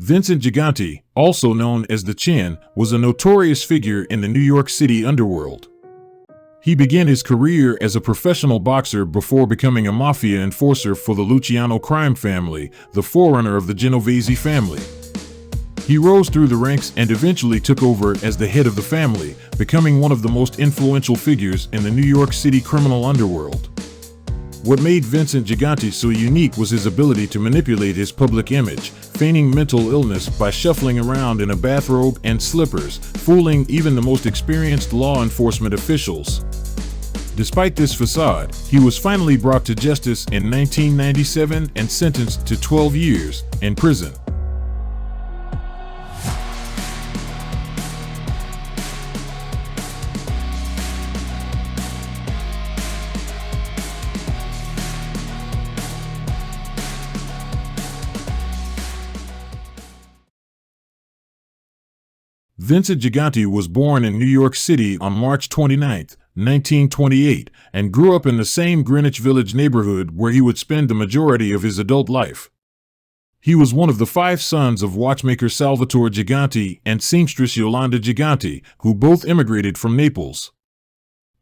Vincent Gigante, also known as the Chin, was a notorious figure in the New York City underworld. He began his career as a professional boxer before becoming a mafia enforcer for the Luciano crime family, the forerunner of the Genovese family. He rose through the ranks and eventually took over as the head of the family, becoming one of the most influential figures in the New York City criminal underworld. What made Vincent Gigante so unique was his ability to manipulate his public image, feigning mental illness by shuffling around in a bathrobe and slippers, fooling even the most experienced law enforcement officials. Despite this facade, he was finally brought to justice in 1997 and sentenced to 12 years in prison. Vincent Gigante was born in New York City on March 29, 1928, and grew up in the same Greenwich Village neighborhood where he would spend the majority of his adult life. He was one of the 5 sons of watchmaker Salvatore Gigante and seamstress Yolanda Gigante, who both immigrated from Naples.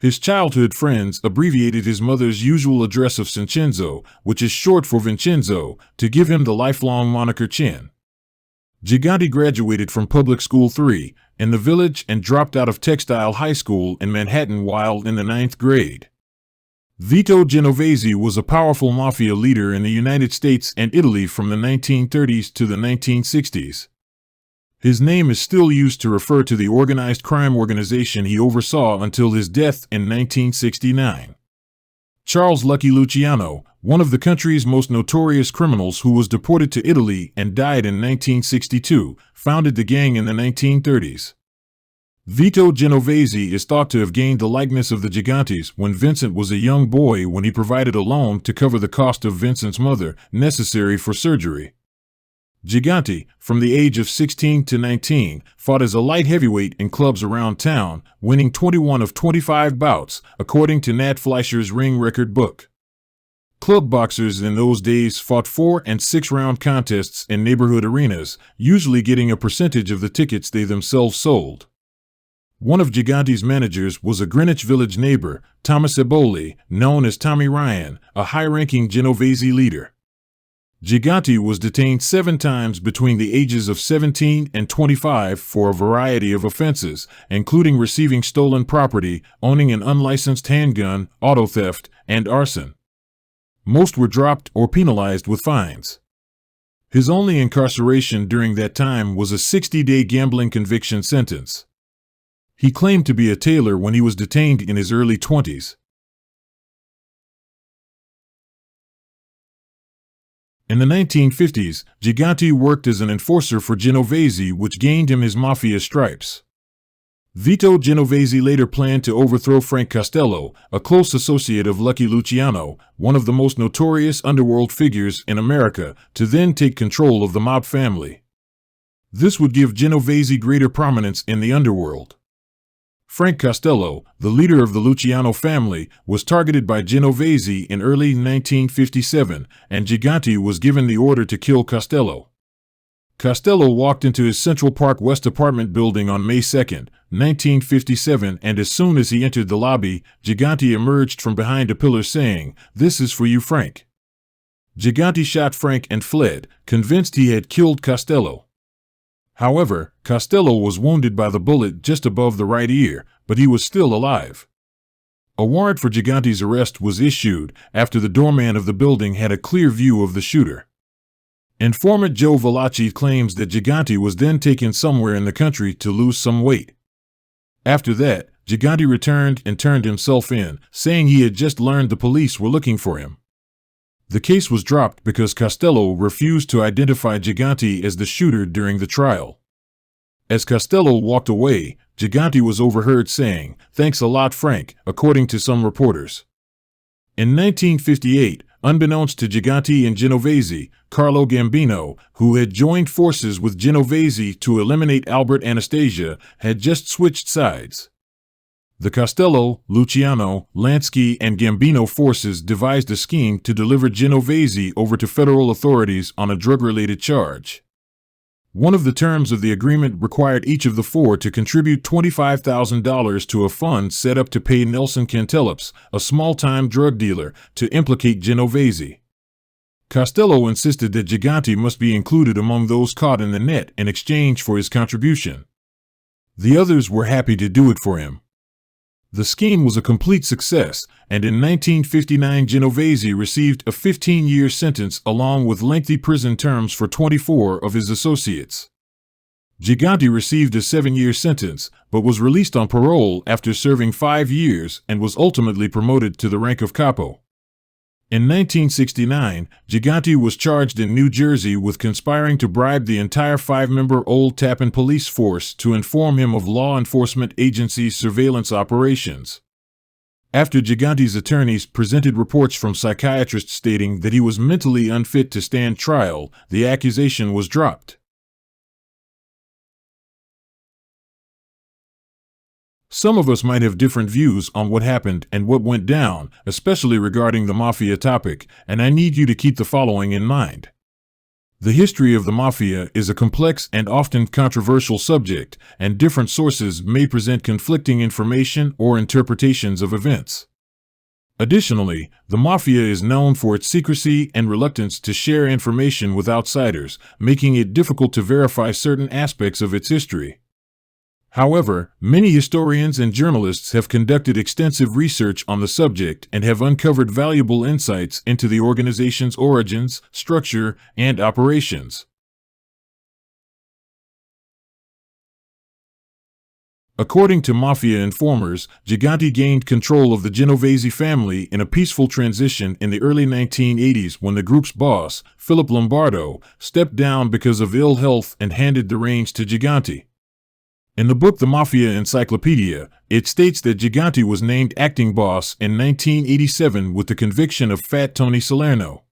His childhood friends abbreviated his mother's usual address of Cincenzo, which is short for Vincenzo, to give him the lifelong moniker Chin. Gigante graduated from Public School 3 in the village and dropped out of Textile High School in Manhattan while in the 9th grade. Vito Genovese was a powerful mafia leader in the United States and Italy from the 1930s to the 1960s. His name is still used to refer to the organized crime organization he oversaw until his death in 1969. Charles Lucky Luciano, one of the country's most notorious criminals who was deported to Italy and died in 1962, founded the gang in the 1930s. Vito Genovese is thought to have gained the likeness of the Gigantes when Vincent was a young boy when he provided a loan to cover the cost of Vincent's mother, necessary for surgery. Gigante, from the age of 16 to 19, fought as a light heavyweight in clubs around town, winning 21 of 25 bouts, according to Nat Fleischer's ring record book. Club boxers in those days fought 4- and 6-round contests in neighborhood arenas, usually getting a percentage of the tickets they themselves sold. One of Gigante's managers was a Greenwich Village neighbor, Thomas Eboli, known as Tommy Ryan, a high-ranking Genovese leader. Gigante was detained 7 times between the ages of 17 and 25 for a variety of offenses, including receiving stolen property, owning an unlicensed handgun, auto theft, and arson. Most were dropped or penalized with fines. His only incarceration during that time was a 60-day gambling conviction sentence. He claimed to be a tailor when he was detained in his early 20s. In the 1950s, Gigante worked as an enforcer for Genovese, which gained him his mafia stripes. Vito Genovese later planned to overthrow Frank Costello, a close associate of Lucky Luciano, one of the most notorious underworld figures in America, to then take control of the mob family. This would give Genovese greater prominence in the underworld. Frank Costello, the leader of the Luciano family, was targeted by Genovese in early 1957, and Gigante was given the order to kill Costello. Costello walked into his Central Park West apartment building on May 2, 1957, and as soon as he entered the lobby, Gigante emerged from behind a pillar saying, "This is for you, Frank." Gigante shot Frank and fled, convinced he had killed Costello. However, Costello was wounded by the bullet just above the right ear, but he was still alive. A warrant for Gigante's arrest was issued after the doorman of the building had a clear view of the shooter. Informant Joe Valachi claims that Gigante was then taken somewhere in the country to lose some weight. After that, Gigante returned and turned himself in, saying he had just learned the police were looking for him. The case was dropped because Costello refused to identify Gigante as the shooter during the trial. As Costello walked away, Gigante was overheard saying, "Thanks a lot, Frank," according to some reporters. In 1958, unbeknownst to Gigante and Genovese, Carlo Gambino, who had joined forces with Genovese to eliminate Albert Anastasia, had just switched sides. The Costello, Luciano, Lansky, and Gambino forces devised a scheme to deliver Genovese over to federal authorities on a drug-related charge. One of the terms of the agreement required each of the four to contribute $25,000 to a fund set up to pay Nelson Cantelops, a small-time drug dealer, to implicate Genovese. Costello insisted that Gigante must be included among those caught in the net in exchange for his contribution. The others were happy to do it for him. The scheme was a complete success, and in 1959 Genovese received a 15-year sentence along with lengthy prison terms for 24 of his associates. Gigante received a 7-year sentence, but was released on parole after serving 5 years and was ultimately promoted to the rank of capo. In 1969, Gigante was charged in New Jersey with conspiring to bribe the entire 5-member Old Tappan police force to inform him of law enforcement agencies' surveillance operations. After Gigante's attorneys presented reports from psychiatrists stating that he was mentally unfit to stand trial, the accusation was dropped. Some of us might have different views on what happened and what went down, especially regarding the Mafia topic, and I need you to keep the following in mind. The history of the Mafia is a complex and often controversial subject, and different sources may present conflicting information or interpretations of events. Additionally, the Mafia is known for its secrecy and reluctance to share information with outsiders, making it difficult to verify certain aspects of its history. However, many historians and journalists have conducted extensive research on the subject and have uncovered valuable insights into the organization's origins, structure, and operations. According to Mafia informers, Gigante gained control of the Genovese family in a peaceful transition in the early 1980s when the group's boss, Philip Lombardo, stepped down because of ill health and handed the reins to Gigante. In the book The Mafia Encyclopedia, it states that Gigante was named acting boss in 1987 with the conviction of Fat Tony Salerno.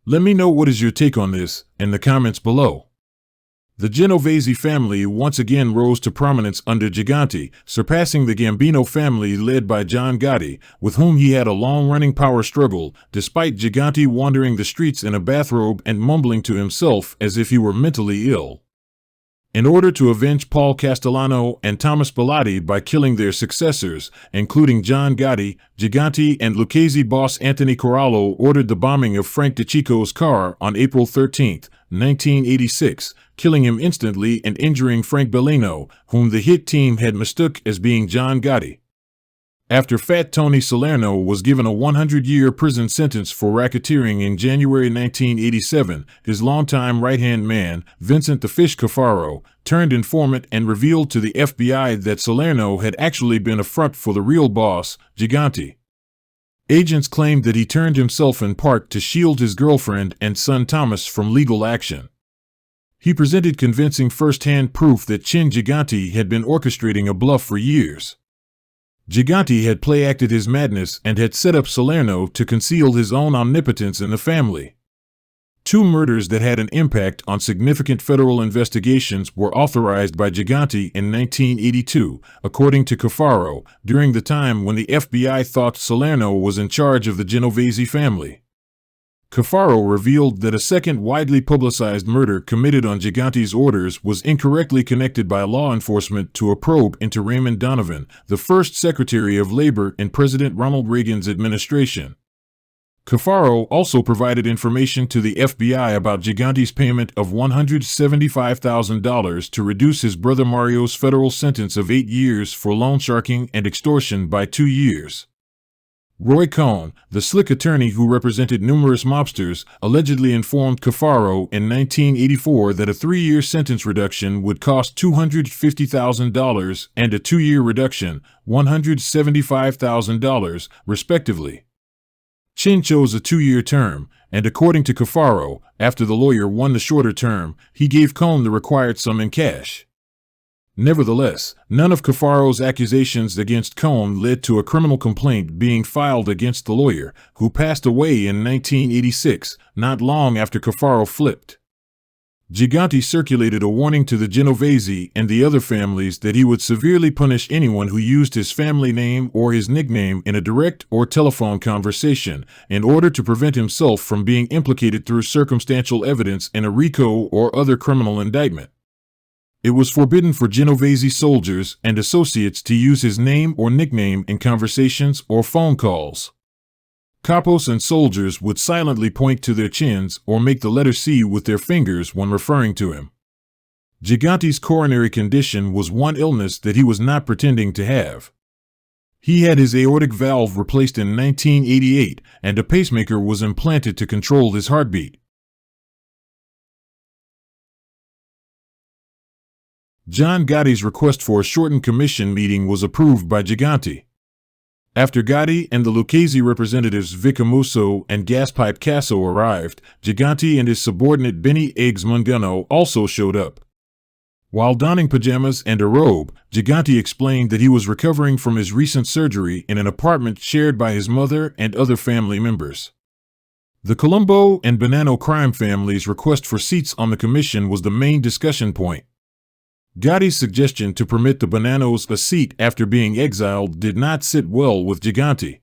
Let me know what is your take on this in the comments below. The Genovese family once again rose to prominence under Gigante, surpassing the Gambino family led by John Gotti, with whom he had a long-running power struggle, despite Gigante wandering the streets in a bathrobe and mumbling to himself as if he were mentally ill. In order to avenge Paul Castellano and Thomas Bellotti by killing their successors, including John Gotti, Gigante and Lucchese boss Anthony Corallo ordered the bombing of Frank DeCicco's car on April 13, 1986, killing him instantly and injuring Frank Bellino, whom the hit team had mistook as being John Gotti. After Fat Tony Salerno was given a 100-year prison sentence for racketeering in January 1987, his longtime right-hand man, Vincent "the Fish" Caffaro, turned informant and revealed to the FBI that Salerno had actually been a front for the real boss, Gigante. Agents claimed that he turned himself in part to shield his girlfriend and son Thomas from legal action. He presented convincing first-hand proof that Chin Gigante had been orchestrating a bluff for years. Gigante had play-acted his madness and had set up Salerno to conceal his own omnipotence in the family. 2 murders that had an impact on significant federal investigations were authorized by Gigante in 1982, according to Caffaro, during the time when the FBI thought Salerno was in charge of the Genovese family. Caffaro revealed that a second widely publicized murder committed on Gigante's orders was incorrectly connected by law enforcement to a probe into Raymond Donovan, the first Secretary of Labor in President Ronald Reagan's administration. Caffaro also provided information to the FBI about Gigante's payment of $175,000 to reduce his brother Mario's federal sentence of 8 years for loan sharking and extortion by 2 years. Roy Cohn, the slick attorney who represented numerous mobsters, allegedly informed Caffaro in 1984 that a 3-year sentence reduction would cost $250,000 and a 2-year reduction, $175,000, respectively. Chin chose a 2-year term, and according to Caffaro, after the lawyer won the shorter term, he gave Cohn the required sum in cash. Nevertheless, none of Caffaro's accusations against Cohn led to a criminal complaint being filed against the lawyer, who passed away in 1986, not long after Caffaro flipped. Gigante circulated a warning to the Genovese and the other families that he would severely punish anyone who used his family name or his nickname in a direct or telephone conversation, in order to prevent himself from being implicated through circumstantial evidence in a RICO or other criminal indictment. It was forbidden for Genovese soldiers and associates to use his name or nickname in conversations or phone calls. Capos and soldiers would silently point to their chins or make the letter C with their fingers when referring to him. Gigante's coronary condition was one illness that he was not pretending to have. He had his aortic valve replaced in 1988, and a pacemaker was implanted to control his heartbeat. John Gotti's request for a shortened commission meeting was approved by Gigante. After Gotti and the Lucchese representatives Vicamuso and Gaspipe Casso arrived, Gigante and his subordinate Benny Eggs Mungano also showed up. While donning pajamas and a robe, Gigante explained that he was recovering from his recent surgery in an apartment shared by his mother and other family members. The Colombo and Bonanno crime families' request for seats on the commission was the main discussion point. Gotti's suggestion to permit the Bonannos a seat after being exiled did not sit well with Gigante.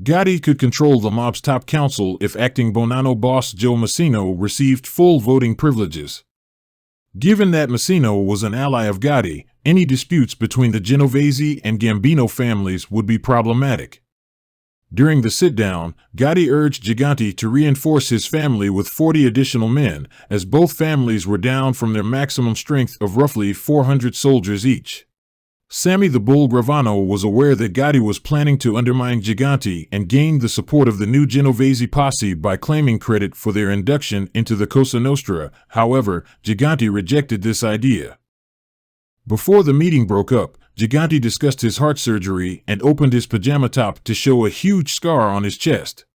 Gotti could control the mob's top council if acting Bonanno boss Joe Massino received full voting privileges. Given that Massino was an ally of Gotti, any disputes between the Genovese and Gambino families would be problematic. During the sit-down, Gotti urged Gigante to reinforce his family with 40 additional men, as both families were down from their maximum strength of roughly 400 soldiers each. Sammy the Bull Gravano was aware that Gotti was planning to undermine Gigante and gained the support of the new Genovese posse by claiming credit for their induction into the Cosa Nostra. However, Gigante rejected this idea. Before the meeting broke up, Gigante discussed his heart surgery and opened his pajama top to show a huge scar on his chest.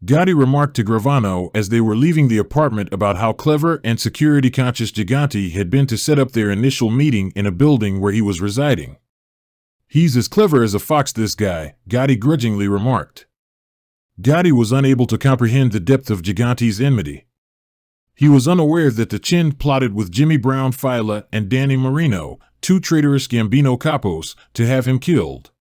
Gotti remarked to Gravano as they were leaving the apartment about how clever and security-conscious Gigante had been to set up their initial meeting in a building where he was residing. "He's as clever as a fox, this guy," Gotti grudgingly remarked. Gotti was unable to comprehend the depth of Gigante's enmity. He was unaware that the Chin plotted with Jimmy Brown Fila and Danny Marino, two traitorous Gambino capos, to have him killed.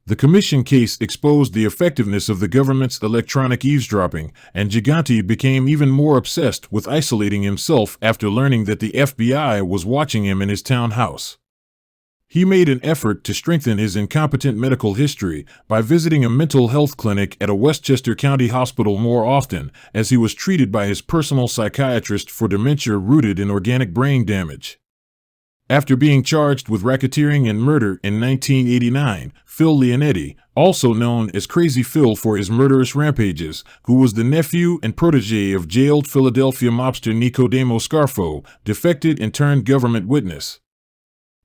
The commission case exposed the effectiveness of the government's electronic eavesdropping, and Gigante became even more obsessed with isolating himself after learning that the FBI was watching him in his townhouse. He made an effort to strengthen his incompetent medical history by visiting a mental health clinic at a Westchester County hospital more often, as he was treated by his personal psychiatrist for dementia rooted in organic brain damage. After being charged with racketeering and murder in 1989, Phil Leonetti, also known as Crazy Phil for his murderous rampages, who was the nephew and protege of jailed Philadelphia mobster Nicodemo Scarfo, defected and turned government witness.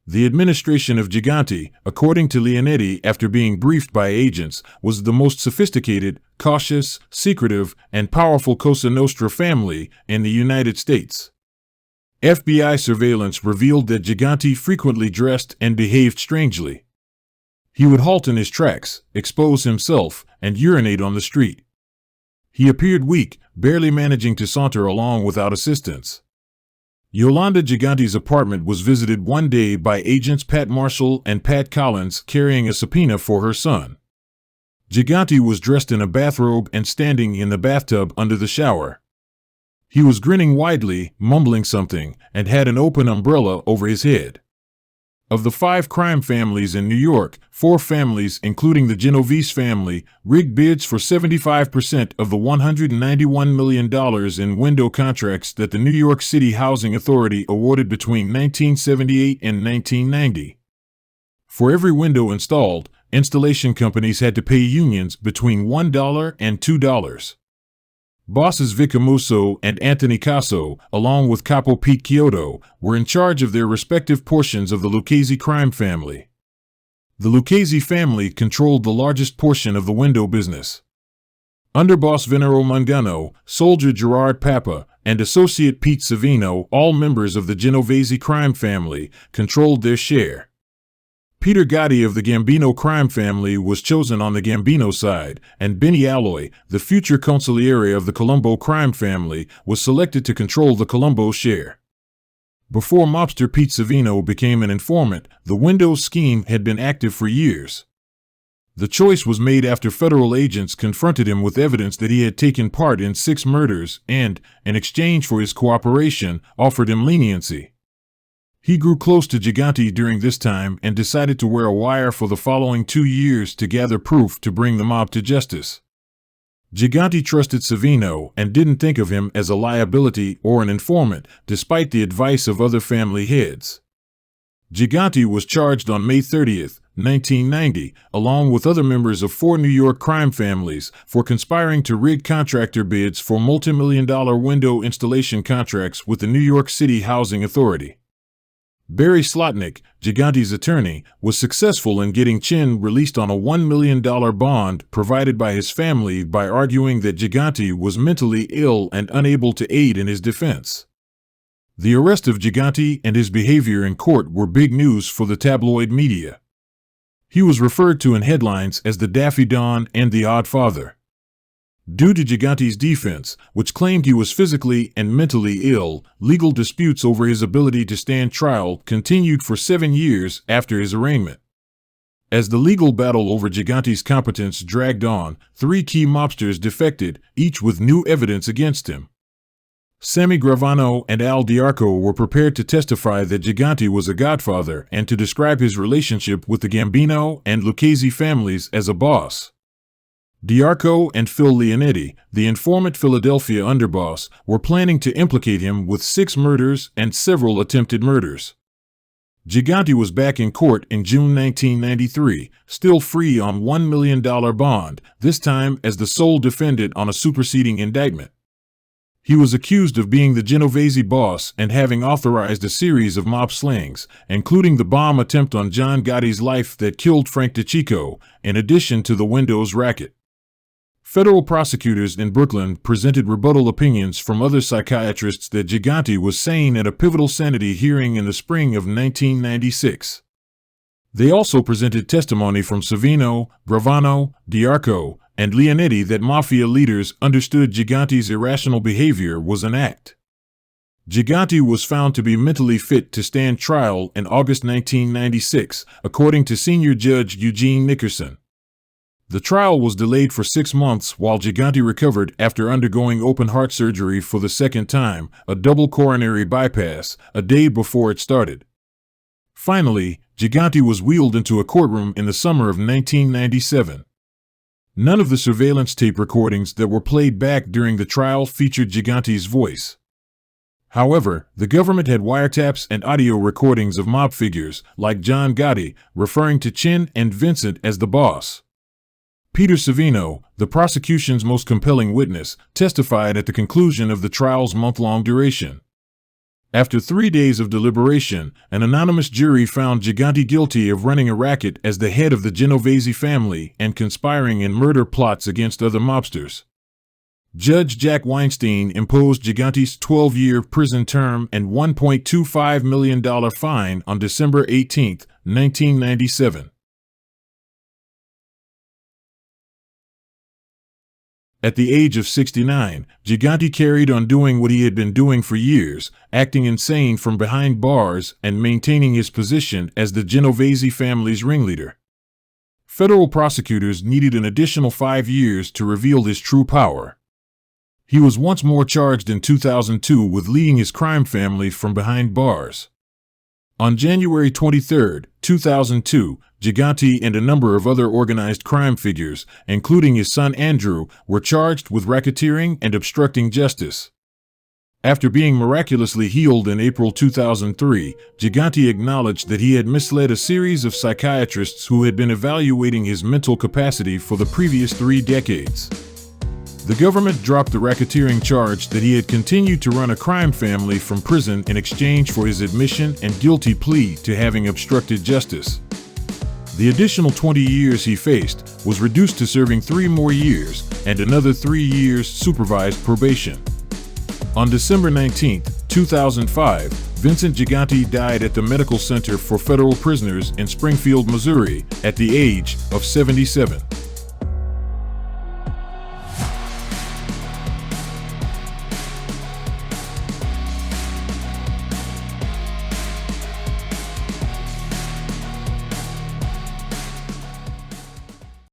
The administration of Gigante, according to Leonetti after being briefed by agents, was the most sophisticated, cautious, secretive, and powerful Cosa Nostra family in the United States. FBI surveillance revealed that Gigante frequently dressed and behaved strangely. He would halt in his tracks, expose himself, and urinate on the street. He appeared weak, barely managing to saunter along without assistance. Yolanda Gigante's apartment was visited one day by agents Pat Marshall and Pat Collins carrying a subpoena for her son. Gigante was dressed in a bathrobe and standing in the bathtub under the shower. He was grinning widely, mumbling something, and had an open umbrella over his head. Of the 5 crime families in New York, 4 families, including the Genovese family, rigged bids for 75% of the $191 million in window contracts that the New York City Housing Authority awarded between 1978 and 1990. For every window installed, installation companies had to pay unions between $1 and $2. Bosses Vicamuso and Anthony Casso, along with Capo Pete Chiodo, were in charge of their respective portions of the Lucchese crime family. The Lucchese family controlled the largest portion of the window business. Underboss Venero Mungano, soldier Gerard Papa, and associate Pete Savino, all members of the Genovese crime family, controlled their share. Peter Gotti of the Gambino crime family was chosen on the Gambino side, and Benny Alloy, the future consigliere of the Colombo crime family, was selected to control the Colombo share. Before mobster Pete Savino became an informant, the Windows scheme had been active for years. The choice was made after federal agents confronted him with evidence that he had taken part in 6 murders and, in exchange for his cooperation, offered him leniency. He grew close to Gigante during this time and decided to wear a wire for the following 2 years to gather proof to bring the mob to justice. Gigante trusted Savino and didn't think of him as a liability or an informant, despite the advice of other family heads. Gigante was charged on May 30, 1990, along with other members of 4 New York crime families, for conspiring to rig contractor bids for multi-million-dollar window installation contracts with the New York City Housing Authority. Barry Slotnick, Gigante's attorney, was successful in getting Chin released on a $1 million bond provided by his family by arguing that Gigante was mentally ill and unable to aid in his defense. The arrest of Gigante and his behavior in court were big news for the tabloid media. He was referred to in headlines as the Daffy Don and the Odd Father. Due to Gigante's defense, which claimed he was physically and mentally ill, legal disputes over his ability to stand trial continued for 7 years after his arraignment. As the legal battle over Gigante's competence dragged on, 3 key mobsters defected, each with new evidence against him. Sammy Gravano and Al Diarco were prepared to testify that Gigante was a godfather and to describe his relationship with the Gambino and Lucchese families as a boss. Diarco and Phil Leonetti, the informant Philadelphia underboss, were planning to implicate him with 6 murders and several attempted murders. Gigante was back in court in June 1993, still free on $1 million bond, this time as the sole defendant on a superseding indictment. He was accused of being the Genovese boss and having authorized a series of mob slings, including the bomb attempt on John Gotti's life that killed Frank DeCicco, in addition to the Windows racket. Federal prosecutors in Brooklyn presented rebuttal opinions from other psychiatrists that Gigante was sane at a pivotal sanity hearing in the spring of 1996. They also presented testimony from Savino, Gravano, Diarco, and Leonetti that mafia leaders understood Gigante's irrational behavior was an act. Gigante was found to be mentally fit to stand trial in August 1996, according to senior judge Eugene Nickerson. The trial was delayed for 6 months while Gigante recovered after undergoing open-heart surgery for the second time, a double coronary bypass, a day before it started. Finally, Gigante was wheeled into a courtroom in the summer of 1997. None of the surveillance tape recordings that were played back during the trial featured Gigante's voice. However, the government had wiretaps and audio recordings of mob figures, like John Gotti, referring to Chin and Vincent as the boss. Peter Savino, the prosecution's most compelling witness, testified at the conclusion of the trial's month-long duration. After 3 days of deliberation, an anonymous jury found Gigante guilty of running a racket as the head of the Genovese family and conspiring in murder plots against other mobsters. Judge Jack Weinstein imposed Gigante's 12-year prison term and $1.25 million fine on December 18, 1997. At the age of 69, Gigante carried on doing what he had been doing for years, acting insane from behind bars and maintaining his position as the Genovese family's ringleader. Federal prosecutors needed an additional 5 years to reveal his true power. He was once more charged in 2002 with leading his crime family from behind bars. On January 23, 2002, Gigante and a number of other organized crime figures, including his son Andrew, were charged with racketeering and obstructing justice. After being miraculously healed in April 2003, Gigante acknowledged that he had misled a series of psychiatrists who had been evaluating his mental capacity for the previous 3 decades. The government dropped the racketeering charge that he had continued to run a crime family from prison in exchange for his admission and guilty plea to having obstructed justice. The additional 20 years he faced was reduced to serving 3 more years and another 3 years supervised probation. On December 19, 2005, Vincent Gigante died at the Medical Center for Federal Prisoners in Springfield, Missouri, at the age of 77.